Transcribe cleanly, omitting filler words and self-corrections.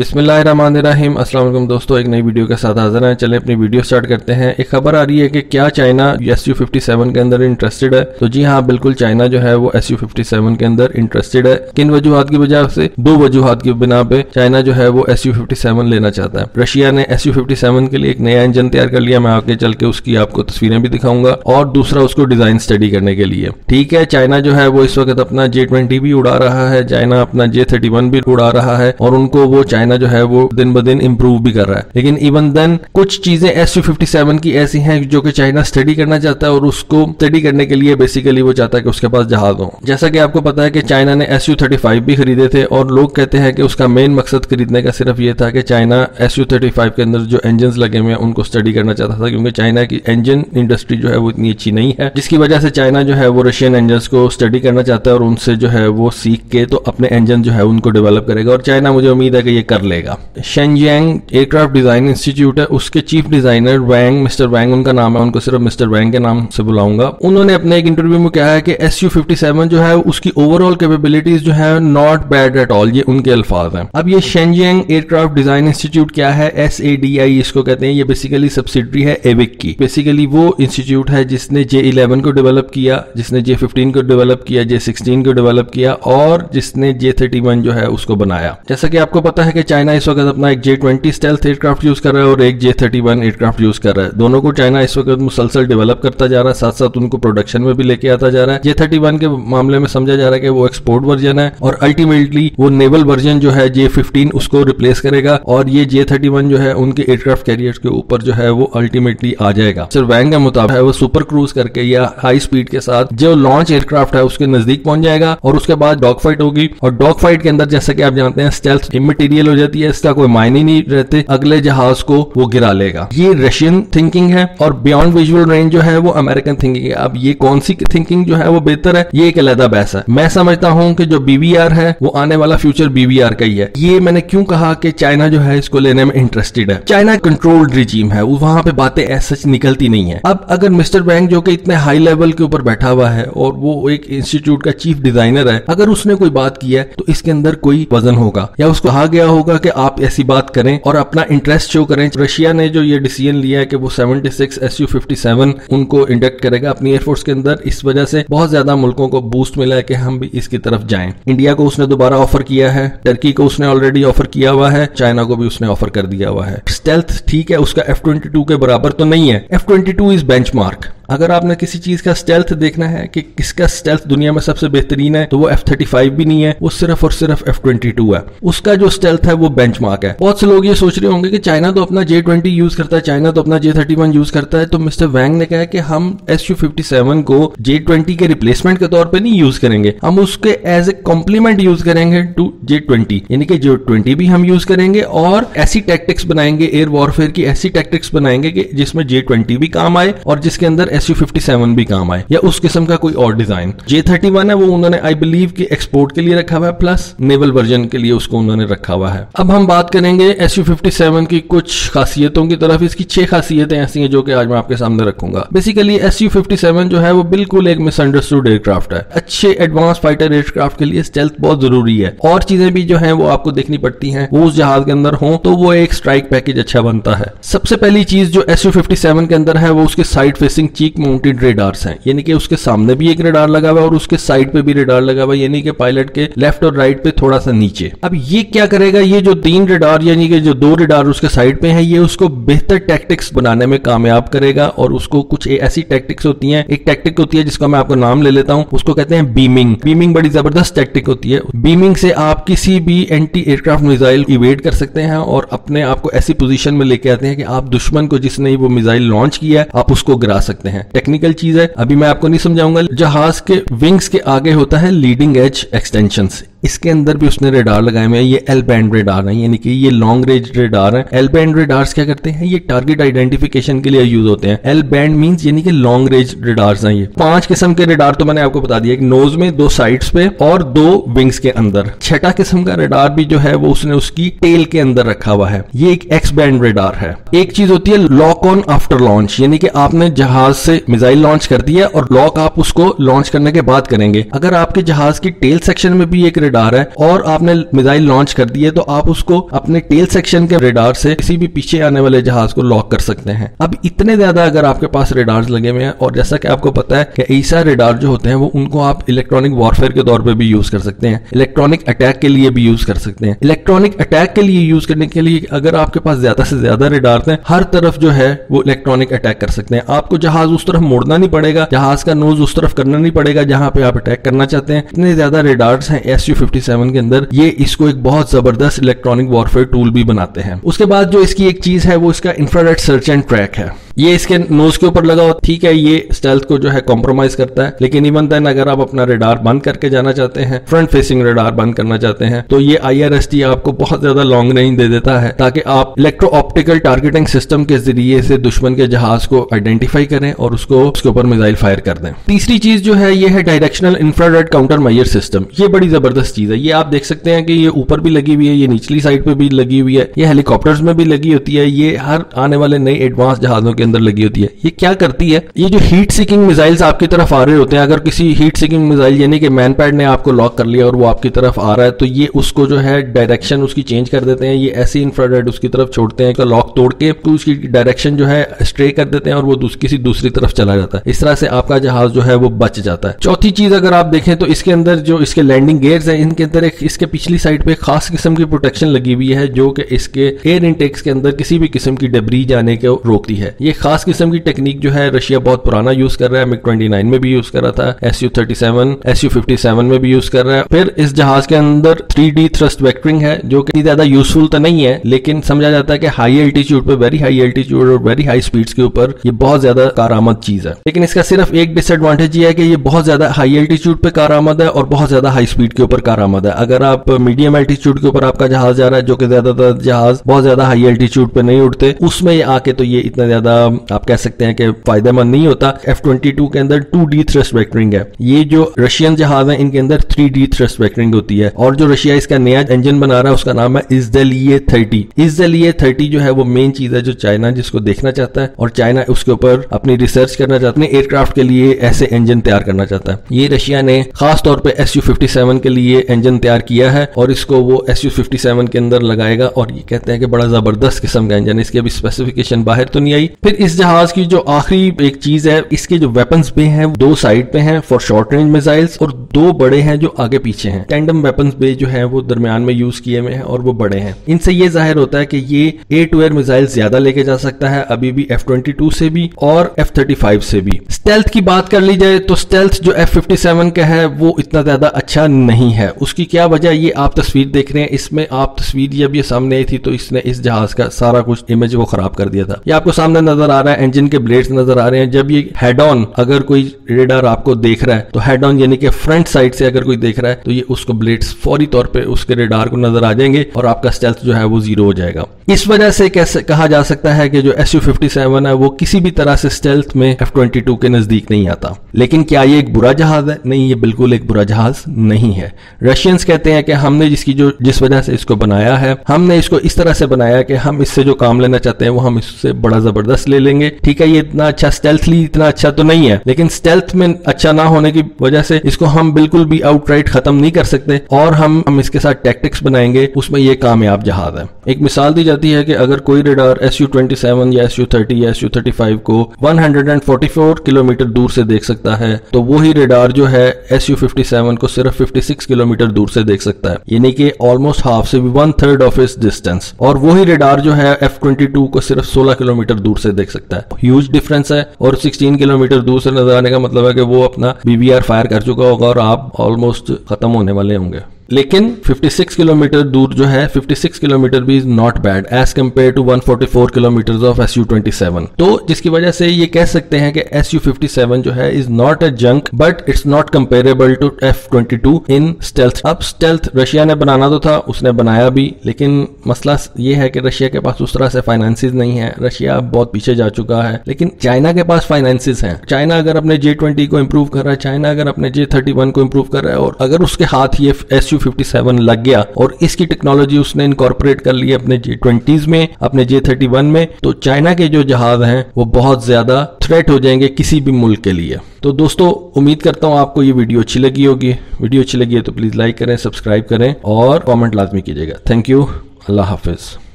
बिस्मिल्लाहिर्रहमानिर्रहीम। अस्सलाम वालेकुम दोस्तों, एक नई वीडियो के साथ हाजिर हैं। चलें अपनी वीडियो स्टार्ट करते हैं। एक खबर आ रही है कि क्या चाइना SU-57 के अंदर इंटरेस्टेड है। तो जी हाँ, बिल्कुल चाइना जो है वो SU-57 के अंदर इंटरेस्टेड है। किन वजूहात की वजह से? दो वजूहात की बिना पे चाइना जो है वो SU-57 लेना चाहता है। रशिया ने SU-57 के लिए एक नया इंजन तैयार कर लिया, मैं आगे चल के उसकी आपको तस्वीरें भी दिखाऊंगा, और दूसरा उसको डिजाइन स्टडी करने के लिए। ठीक है, चाइना जो है वो इस वक्त अपना J-20 भी उड़ा रहा है, चाइना अपना J-31 भी उड़ा रहा है, और उनको वो चाइना जो है वो दिन ब दिन इंप्रूव भी कर रहा है। लेकिन इवन देन कुछ चीजें SU-57 की ऐसी हैं जो कि चाइना स्टडी करना चाहता है, और उसको स्टडी करने के लिए बेसिकली वो चाहता है कि उसके पास जहाज हो। जैसा कि आपको पता है कि चाइना ने SU-35 भी खरीदे थे, और लोग कहते हैं कि उसका मेन मकसद खरीदने का सिर्फ ये था कि चाइना SU-35 के अंदर जो इंजन लगे हुए हैं उनको स्टडी करना चाहता था, क्योंकि चाइना की इंजन इंडस्ट्री जो है वो इतनी अच्छी नहीं है, जिसकी वजह से चाइना जो है वो रशियन इंजन को स्टडी करना चाहता है और उनसे जो है वो सीख के तो अपने इंजन जो है उनको डेवलप करेगा, और चाइना मुझे उम्मीद है कि ये कर लेगा। शेनयांग एयरक्राफ्ट डिजाइन इंस्टीट्यूट है, उसके चीफ डिजाइनर मिस्टर वैंग उनका नाम है, उनको सिर्फ मिस्टर वैंग के नाम से बुलाऊंगा। उन्होंने अपने एक इंटरव्यू में कहा है कि SU-57 जो है उसकी ओवरऑल कैपेबिलिटीज जो है नॉट बैड एट ऑल, ये उनके अल्फाज हैं। अब ये शेनयांग एयरक्राफ्ट डिजाइन इंस्टीट्यूट क्या है? SADI इसको कहते हैं। ये बेसिकली सबसिडियरी है AVIC की। बेसिकली वो इंस्टीट्यूट है जिसने J-11 को डेवलप किया, जिसने J-15 को डेवलप किया, J-16 को डेवलप किया, और जिसने J-31 जो है उसको बनाया। जैसा कि आपको पता है कि चाइना इस वक्त अपना एक J-20 स्टेल्थ एयरक्राफ्ट यूज कर रहा है और एक J-31 एयरक्राफ्ट यूज कर रहा है। दोनों को चाइना इस वक्त मुसलसल डेवलप करता जा रहा है, साथ साथ उनको प्रोडक्शन में भी लेके आता जा रहा है। J-31 के मामले में समझा जा रहा है कि वो एक्सपोर्ट वर्जन है, और अल्टीमेटली वो नेवल वर्जन जो है J-15 उसको रिप्लेस करेगा, और ये J-31 जो है उनके एयरक्राफ्ट कैरियर्स के ऊपर जो है वो अल्टीमेटली आ जाएगा। सर वैंग के मुताबिक है वो सुपर क्रूज करके या हाई स्पीड के साथ जो लॉन्च एयरक्राफ्ट है उसके नजदीक पहुंच जाएगा, और उसके बाद डॉग फाइट होगी, और डॉग फाइट के अंदर जैसा कि आप जानते हैं स्टेल्थ इमटेरियल हो जाती है, इसका कोई मायने नहीं रहते, अगले जहाज को वो गिरा लेगा। ये रशियन थिंकिंग है, और बियॉन्ड विजुअल रेंज जो है वो अमेरिकन थिंकिंग है। अब ये कौन सी थिंकिंग जो है वो बेहतर है, ये एक अलग बहस है। मैं समझता हूं कि जो BVR है वो आने वाला फ्यूचर BVR का ही है। ये मैंने क्यों कहा कि चाइना जो है इसको लेने में इंटरेस्टेड है। चाइना कंट्रोल्ड रिजीम है, वहां पे बातें ऐसा निकलती नहीं है। अब अगर मिस्टर वैंग जो कि इतने हाई लेवल के ऊपर बैठा हुआ है और वो एक इंस्टीट्यूट का चीफ डिजाइनर है, अगर उसने कोई बात की है तो इसके अंदर कोई वजन होगा, या उसको कहा गया होगा कि आप ऐसी बात करें और अपना इंटरेस्ट शो करें। रशिया ने जो ये डिसीजन लिया है कि वो 76 SU-57 उनको इंडक्ट करेगा अपनी एयरफोर्स के अंदर, इस वजह से बहुत ज्यादा मुल्कों को बूस्ट मिला है कि हम भी इसकी तरफ जाएं। इंडिया को उसने दोबारा ऑफर किया है, टर्की को उसने ऑलरेडी ऑफर किया हुआ है, चाइना को भी उसने ऑफर कर दिया हुआ है। स्टेल्थ ठीक है, उसका F-22 के बराबर तो नहीं है। F-22 is benchmark. अगर आपने किसी चीज का स्टेल्थ देखना है कि किसका स्टेल्थ दुनिया में सबसे बेहतरीन है, तो वो F-35 भी नहीं है, वो सिर्फ और सिर्फ F-22 है। उसका जो स्टेल्थ है वो बेंचमार्क है। बहुत से लोग ये सोच रहे होंगे कि चाइना तो अपना J-20 यूज करता है, चाइना तो अपना J-31 यूज करता है, तो मिस्टर वैंग ने कहा कि हम SU-57 को J-20 के रिप्लेसमेंट के तौर पे नहीं यूज करेंगे, हम उसके एज ए कॉम्प्लीमेंट यूज करेंगे टू J-20, यानी कि J-20 भी हम यूज करेंगे, और ऐसी टैक्टिक्स बनाएंगे, एयर वॉरफेयर की ऐसी टैक्टिक्स बनाएंगे कि जिसमें J-20 भी काम आए और जिसके अंदर SU-57 भी काम आए, या उस किस्म का कोई और डिजाइन। J-31 है वो उन्होंने आई बिलीव कि एक्सपोर्ट के लिए रखा हुआ है, प्लस नेवल वर्जन के लिए उसको उन्होंने रखा हुआ है। अब हम बात करेंगे SU-57 की कुछ खासियतों की तरफ। इसकी 6 खासियतें ऐसी हैं जो कि आज मैं आपके सामने रखूंगा। बेसिकली SU-57 जो है वो बिल्कुल एक मिसअंडरस्टूड एयरक्राफ्ट है। अच्छे एडवांस फाइटर एयरक्राफ्ट के लिए स्टेल्थ बहुत जरूरी है, और चीजें भी जो है वो आपको देखनी पड़ती हैं, वो उस जहाज के अंदर हो तो वो एक स्ट्राइक पैकेज अच्छा बनता है। सबसे पहली चीज जो SU-57 के अंदर है वो उसके साइड फेसिंग चीक माउंटेड रेडार्स हैं, यानी कि उसके सामने भी एक रेडार लगा हुआ है और उसके साइड पे भी रेडार लगा हुआ है, यानी कि पायलट के लेफ्ट और राइट पे थोड़ा सा नीचे। अब ये क्या करेगा, ये जो 3 रेडार यानी कि जो 2 रेडार उसके साइड पे हैं, ये उसको बेहतर टैक्टिक्स बनाने में कामयाब करेगा, और उसको कुछ ऐसी टैक्टिक्स होती हैं, एक टैक्टिक होती है जिसका मैं आपको नाम ले लेता हूं, उसको कहते हैं बीमिंग। बीमिंग बड़ी जबरदस्त टैक्टिक होती है। बीमिंग से आप किसी भी एंटी एयरक्राफ्ट मिसाइल इवेड कर सकते हैं और अपने आप को ऐसी पोजीशन में लेके आते हैं कि आप दुश्मन को जिसने वो मिसाइल लॉन्च किया है आप उसको गिरा सकते हैं। टेक्निकल चीज है, अभी मैं आपको नहीं समझाऊंगा। जहाज के विंग्स के आगे होता है लीडिंग एज एक्सटेंशंस, इसके अंदर भी उसने रेडार लगाए हुए हैं। ये एल बैंड रेडार है, यानी कि ये लॉन्ग रेंज रेडार है। एल बैंड रेडार्स क्या करते हैं, ये टारगेट आइडेंटिफिकेशन के लिए यूज होते हैं। एल बैंड मींस यानी कि लॉन्ग रेंज रेडार्स हैं। ये 5 किस्म के रेडार तो मैंने आपको बता दिया, एक नोज में, 2 साइड्स पे और 2 विंग्स के अंदर। 6ठा किस्म का रेडार भी जो है वो उसने उसकी टेल के अंदर रखा हुआ है, ये एक एक्स बैंड रेडार है। एक चीज होती है लॉक ऑन आफ्टर लॉन्च, यानी कि आपने जहाज से मिसाइल लॉन्च कर दिया और लॉक आप उसको लॉन्च करने के बाद करेंगे। अगर आपके जहाज की टेल सेक्शन में भी एक रेडार है और आपने मिसाइल लॉन्च कर दी है तो आप उसको अपने टेल सेक्शन के रेडार से किसी भी पीछे आने वाले जहाज को लॉक कर सकते हैं। अब इतने ज्यादा अगर आपके पास रेडार्स लगे हुए हैं, और जैसा कि आपको पता है कि AESA रेडार जो होते हैं वो उनको आप इलेक्ट्रॉनिक वॉरफेयर के तौर पे भी यूज कर सकते हैं, इलेक्ट्रॉनिक अटैक के लिए भी यूज कर सकते हैं। इलेक्ट्रॉनिक अटैक के लिए यूज करने के लिए अगर आपके पास ज्यादा से ज्यादा रेडार हैं, हर तरफ जो है वो इलेक्ट्रॉनिक अटैक कर सकते हैं। आपको जहाज उस तरफ मोड़ना नहीं पड़ेगा, जहाज का नोज उस तरफ करना नहीं पड़ेगा जहां पे आप अटैक करना चाहते हैं। इतने ज्यादा रेडार्स हैं SU-57 के अंदर, ये इसको एक बहुत जबरदस्त इलेक्ट्रॉनिक वॉरफेयर टूल भी बनाते हैं। उसके बाद जो इसकी एक चीज है वो इसका इंफ्रारेड सर्च एंड ट्रैक है। ये इसके नोज के ऊपर लगा हुआ, ठीक है, ये स्टेल्थ को जो है कॉम्प्रोमाइज करता है, लेकिन इवन देन अगर आप अपना रेडार बंद करके जाना चाहते हैं, फ्रंट फेसिंग रेडार बंद करना चाहते हैं, तो ये IRST आपको बहुत ज्यादा लॉन्ग रेंज दे देता है ताकि आप इलेक्ट्रो ऑप्टिकल टारगेटिंग सिस्टम के जरिए से दुश्मन के जहाज को आइडेंटिफाई करें और उसको उसके ऊपर मिसाइल फायर कर दें। तीसरी चीज जो है ये है directional infrared counter measure system. ये बड़ी जबरदस्त चीज है। ये आप देख सकते हैं कि ये ऊपर भी लगी हुई है, ये निचली साइड पे भी लगी हुई है, ये हेलीकॉप्टर्स में भी लगी होती है, ये हर आने वाले नए एडवांस जहाजों के अंदर लगी होती है। ये क्या करती है, ये जो हीट सीकिंग मिसाइल्स आपकी तरफ आ रहे होते हैं, अगर किसी हीट सीकिंग मिसाइल यानी कि मैन पैड ने आपको लॉक कर लिया और वो आपकी तरफ आ रहा है, तो ये उसको जो है डायरेक्शन उसकी चेंज कर देते हैं। ये ऐसे इंफ्रारेड उसकी तरफ छोड़ते हैं, लॉक तोड़ के तो उसकी डायरेक्शन जो है स्ट्रे कर देते हैं और वो किसी दूसरी तरफ चला जाता है। इस तरह से आपका जहाज जो है वो बच जाता है। चौथी चीज अगर आप देखें तो इसके अंदर जो इसके लैंडिंग गियर्स हैं, इनके अंदर एक इसके पिछली साइड पे खास किस्म की प्रोटेक्शन लगी हुई है जो कि इसके एयर इनटेक्स के अंदर किसी भी किस्म की डेब्री जाने को रोकती है। ये खास किस्म की टेक्निक जो है रशिया बहुत पुराना यूज कर रहा है, MiG-29 में भी यूज कर रहा था, SU-37 SU-57 में भी यूज कर रहा है। फिर इस जहाज के अंदर 3D थ्रस्ट वेक्टरिंग है जो कि ज्यादा यूजफुल तो नहीं है, लेकिन समझा जाता है कि हाई एल्टीट्यूड पे, वेरी हाई एल्टीट्यूड और वेरी हाई स्पीड्स के ऊपर ये बहुत ज्यादा कारआमद चीज है। लेकिन इसका सिर्फ एक डिसएडवांटेज ये है कि ये बहुत ज्यादा हाई एल्टीट्यूड पे कारआमद है और बहुत ज्यादा हाई स्पीड के ऊपर कारआमद है। अगर आप मीडियम एल्टीट्यूड के ऊपर आपका जहाज जा रहा है, जो कि ज्यादातर जहाज बहुत ज्यादा हाई एल्टीट्यूड पे नहीं उड़ते, उसमें ये आके तो ये इतना ज्यादा आप कह सकते हैं कि फायदेमंद नहीं होता। F-22 के अंदर 2D थ्रस्ट वेक्टरिंग है। ये जो रशियन जहाज है इनके अंदर 3D थ्रस्ट वेक्टरिंग होती है। और जो रशिया इसका नया इंजन बना रहा है उसका नाम है ISDEL-30। ISDEL-30 जो है वो मेन चीज है जो चाइना जिसको देखना चाहता है, और चाइना उसके ऊपर अपनी रिसर्च करना चाहता है, एयरक्राफ्ट के लिए ऐसे इंजन तैयार करना चाहता है। ये रशिया ने खास तौर पे SU-57 के लिए इंजन तैयार किया है और इसको वो SU-57 के अंदर लगाएगा, और ये कहते हैं कि बड़ा जबरदस्त किस्म का इंजन है। इसकी अभी स्पेसिफिकेशन बाहर तो नहीं आई। फिर इस जहाज की जो आखिरी एक चीज है, इसके जो वेपन्स बे हैं दो साइड पे हैं फॉर शॉर्ट रेंज मिसाइल्स, और दो बड़े हैं जो आगे पीछे हैं। टैंडम वेपन्स बे जो है वो दरमियान में यूज किए हुए हैं और वो बड़े हैं। इनसे ये जाहिर होता है कि ये एयर टू एयर मिसाइल ज्यादा लेके जा सकता है, अभी भी F-22 से भी और F-35 से भी। स्टेल्थ की बात कर ली जाए तो स्टेल्थ जो F-57 का है वो इतना ज्यादा अच्छा नहीं है। उसकी क्या वजह, ये आप तस्वीर देख रहे हैं, इसमें आप तस्वीर जब ये सामने आई थी तो इसने इस जहाज का सारा कुछ इमेज वो खराब कर दिया था। ये आपको सामने नजर आ रहा है, इंजन के ब्लेड्स नजर आ रहे हैं। जब ये हेड ऑन अगर कोई रेडार आपको देख रहा है तो हेड ऑन यानी कि फ्रंट साइड से अगर कोई देख रहा है तो ये उसको ब्लेड्स फौरी तौर पे उसके रेडार को नजर आ जाएंगे और आपका स्टेल्थ जो है वो जीरो हो जाएगा। इस वजह से कैसे कहा जा सकता है कि जो SU-57 है वो किसी भी तरह से स्टेल्थ में F-22 के नजदीक नहीं आता। लेकिन क्या ये एक बुरा जहाज है? नहीं, ये बिल्कुल एक बुरा जहाज नहीं है। रशियंस कहते हैं कि हमने जिस वजह से इसको बनाया है, हमने इसको इस तरह से बनाया कि हम इससे जो काम लेना चाहते हैं वो हम इससे बड़ा जबरदस्त ले लेंगे। ठीक है, ये इतना अच्छा स्टेल्थली इतना अच्छा तो नहीं है, लेकिन स्टेल्थ में अच्छा ना होने की वजह से इसको हम बिल्कुल भी आउटराइट खत्म नहीं कर सकते, और हम इसके साथ टैक्टिक्स बनाएंगे, उसमें ये कामयाब जहाज है। एक मिसाल दी जाती है कि अगर कोई रेडार SU-27 या SU-30 या SU-35 को 144 किलोमीटर दूर से देख सकता है, तो वही रेडार जो है SU-57 को सिर्फ 56 किलोमीटर दूर से देख सकता है, यानी कि ऑलमोस्ट हाफ से भी 1/3 ऑफ इट्स डिस्टेंस। और वही रेडार जो है F-22 को सिर्फ 16 किलोमीटर दूर से देख सकता है। ह्यूज डिफरेंस है। और 16 किलोमीटर दूर से नजर आने का मतलब है कि वो अपना BBR फायर कर चुका होगा और आप ऑलमोस्ट खत्म होने वाले होंगे। लेकिन 56 किलोमीटर दूर जो है, 56 किलोमीटर भी is not bad as compare to 144 kilometre of SU-27। तो जिसकी वजह से ये कह सकते हैं कि SU-57 जो है is not a junk, but it's not comparable to F-22 in stealth. अब स्टेल्थ रशिया ने बनाना तो था, उसने बनाया भी, लेकिन मसला ये है कि रशिया के पास उस तरह से फाइनेंसेस नहीं है। रशिया बहुत पीछे जा चुका है, लेकिन चाइना के पास फाइनेंसेस हैं। चाइना अगर अपने J-20 को इंप्रूव कर रहा है, चाइना अगर अपने J-31 को इंप्रूव कर रहा है, और अगर उसके हाथ ये SU SU-57 लग गया और इसकी टेक्नोलॉजी उसने इनकॉर्पोरेट कर ली अपने J-20s में, अपने J-31 में, तो चाइना के जो जहाज हैं वो बहुत ज्यादा थ्रेट हो जाएंगे किसी भी मुल्क के लिए। तो दोस्तों उम्मीद करता हूं आपको ये वीडियो अच्छी लगी होगी। वीडियो अच्छी लगी है तो प्लीज लाइक करें, सब्सक्राइब करें और कमेंट लाजमी कीजिएगा। Thank you. Allah Hafiz.